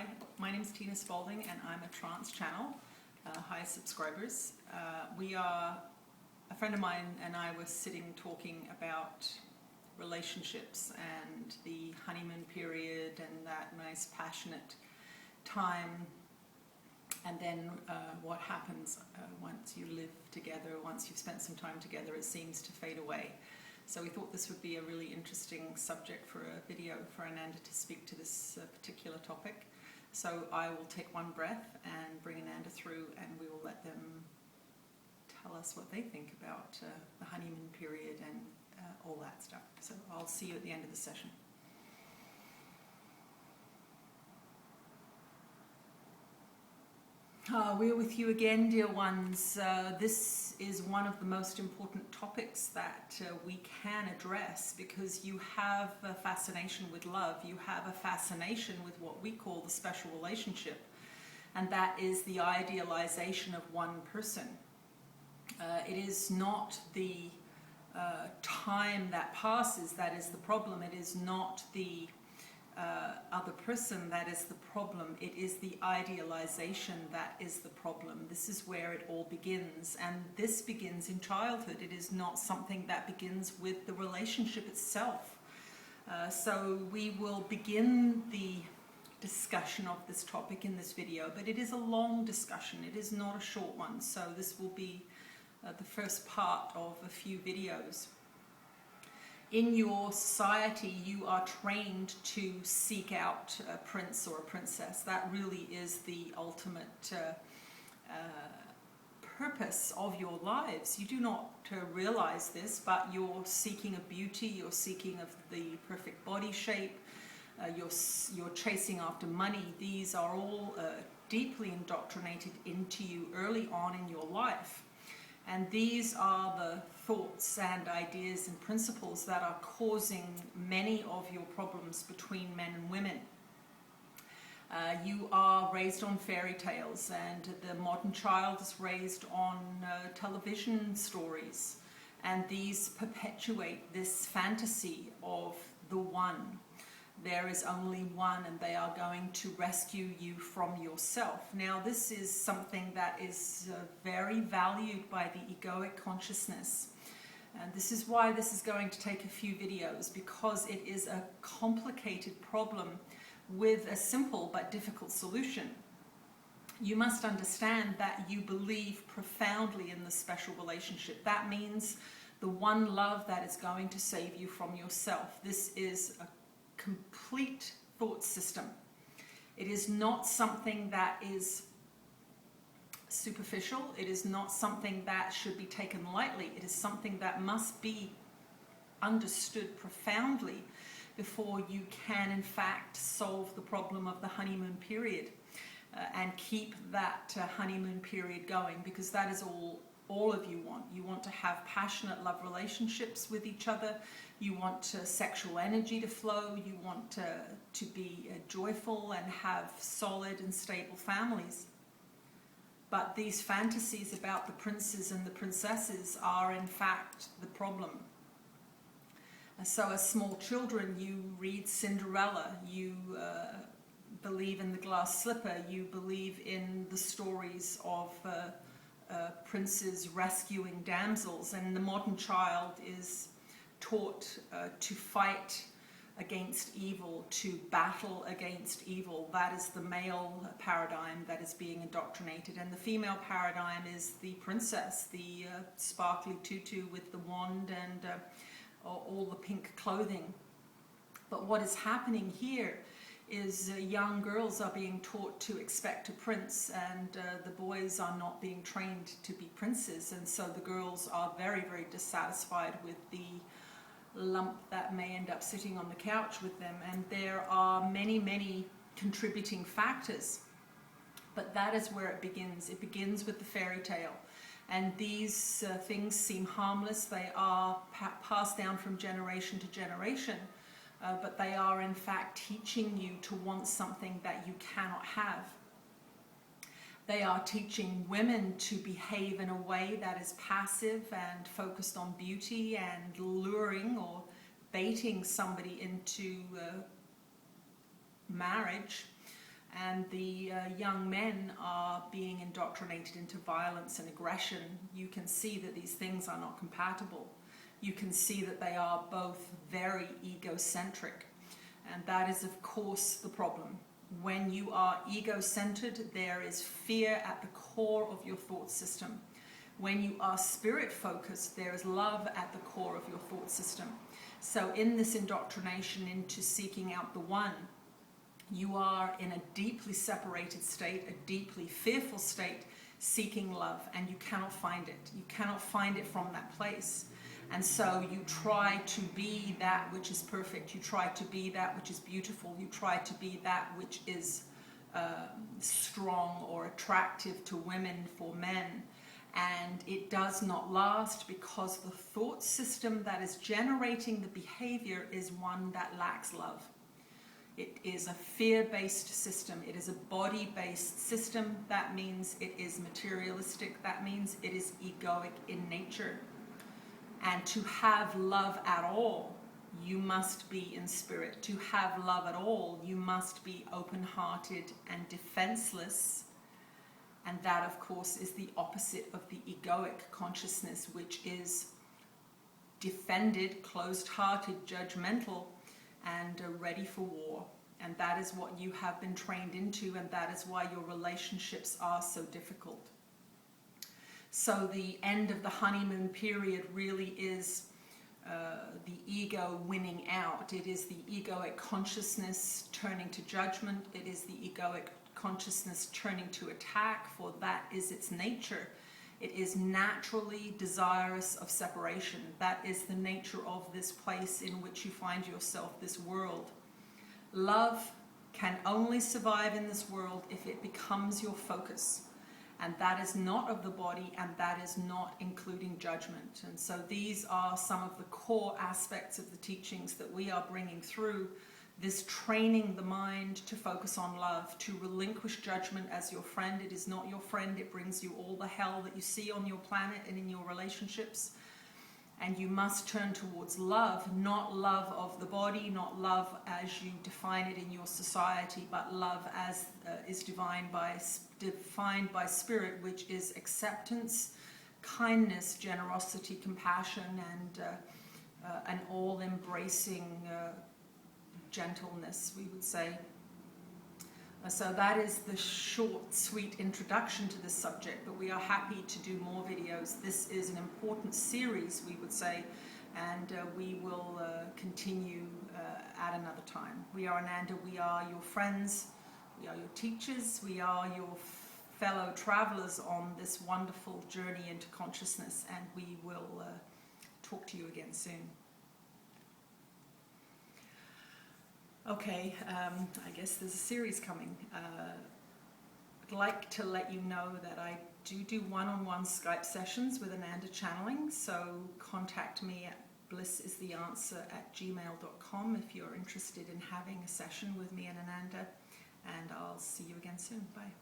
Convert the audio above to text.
Hi, my name is Tina Spalding and I'm a trance channel. Hi subscribers. A friend of mine and I were sitting talking about relationships and the honeymoon period and that nice passionate time, and then what happens once you live together, once you've spent some time together, it seems to fade away. So we thought this would be a really interesting subject for a video for Ananda to speak to this particular topic. So I will take one breath and bring Ananda through, and we will let them tell us what they think about the honeymoon period and all that stuff. So I'll see you at the end of the session. We're with you again, dear ones. This is one of the most important topics that we can address, because you have a fascination with love. You have a fascination with what we call the special relationship, and that is the idealization of one person. It is not the time that passes that is the problem. It is not the other person that is the problem. It is the idealization that is the problem. This is where it all begins, and this begins in childhood. It is not something that begins with the relationship itself. So we will begin the discussion of this topic in this video, but it is a long discussion. It is not a short one, so this will be the first part of a few videos. In your society, you are trained to seek out a prince or a princess. That really is the ultimate purpose of your lives. You do not realize this, but you're seeking of beauty, you're seeking of the perfect body shape, you're chasing after money. These are all deeply indoctrinated into you early on in your life. And these are the thoughts and ideas and principles that are causing many of your problems between men and women. You are raised on fairy tales, and the modern child is raised on television stories. And these perpetuate this fantasy of the one. There is only one, and they are going to rescue you from yourself. Now, this is something that is very valued by the egoic consciousness. And this is why this is going to take a few videos, because it is a complicated problem with a simple but difficult solution. You must understand that you believe profoundly in the special relationship. That means the one love that is going to save you from yourself. This is a complete thought system. It is not something that is superficial. It is not something that should be taken lightly. It is something that must be understood profoundly before you can in fact solve the problem of the honeymoon period and keep that honeymoon period going, because that is all of you want. You want to have passionate love relationships with each other. You want sexual energy to flow. You want to be joyful and have solid and stable families. But these fantasies about the princes and the princesses are in fact the problem. So as small children, you read Cinderella, you believe in the glass slipper, you believe in the stories of princes rescuing damsels, and the modern child is taught to fight against evil, to battle against evil. That is the male paradigm that is being indoctrinated, and the female paradigm is the princess, the sparkly tutu with the wand and all the pink clothing. But what is happening here is young girls are being taught to expect a prince, and the boys are not being trained to be princes, and so the girls are very, very dissatisfied with the lump that may end up sitting on the couch with them. And there are many, many contributing factors, but that is where it begins. It begins with the fairy tale, and these things seem harmless. They are passed down from generation to generation. But they are in fact teaching you to want something that you cannot have. They are teaching women to behave in a way that is passive and focused on beauty and luring or baiting somebody into marriage and the young men are being indoctrinated into violence and aggression, you can see that these things are not compatible. You can see that they are both very egocentric, and that is of course the problem. When you are ego-centered, there is fear at the core of your thought system. When you are spirit-focused, there is love at the core of your thought system. So in this indoctrination into seeking out the one, you are in a deeply separated state, a deeply fearful state, seeking love, and you cannot find it. You cannot find it from that place. And so you try to be that which is perfect. You try to be that which is beautiful. You try to be that which is strong or attractive to women for men. And it does not last, because the thought system that is generating the behavior is one that lacks love. It is a fear-based system. It is a body-based system. That means it is materialistic. That means it is egoic in nature. And to have love at all, you must be in spirit. To have love at all, you must be open-hearted and defenseless. And that, of course, is the opposite of the egoic consciousness, which is defended, closed-hearted, judgmental, and ready for war. And that is what you have been trained into, and that is why your relationships are so difficult. So the end of the honeymoon period really is the ego winning out. It is the egoic consciousness turning to judgment. It is the egoic consciousness turning to attack, for that is its nature. It is naturally desirous of separation. That is the nature of this place in which you find yourself, this world. Love can only survive in this world if it becomes your focus. And that is not of the body, and that is not including judgment. And so these are some of the core aspects of the teachings that we are bringing through this, training the mind to focus on love, to relinquish judgment as your friend. It is not your friend. It brings you all the hell that you see on your planet and in your relationships. And you must turn towards love, not love of the body, not love as you define it in your society, but love as is defined by spirit, which is acceptance, kindness, generosity, compassion, and an all-embracing gentleness, we would say. So that is the short, sweet introduction to this subject, but we are happy to do more videos. This is an important series, we would say, and we will continue at another time. We are Ananda, we are your friends, we are your teachers, we are your fellow travelers on this wonderful journey into consciousness, and we will talk to you again soon. Okay, I guess there's a series coming. I'd like to let you know that I do one-on-one Skype sessions with Ananda Channeling, so contact me at blissistheanswer@gmail.com if you're interested in having a session with me and Ananda, and I'll see you again soon. Bye.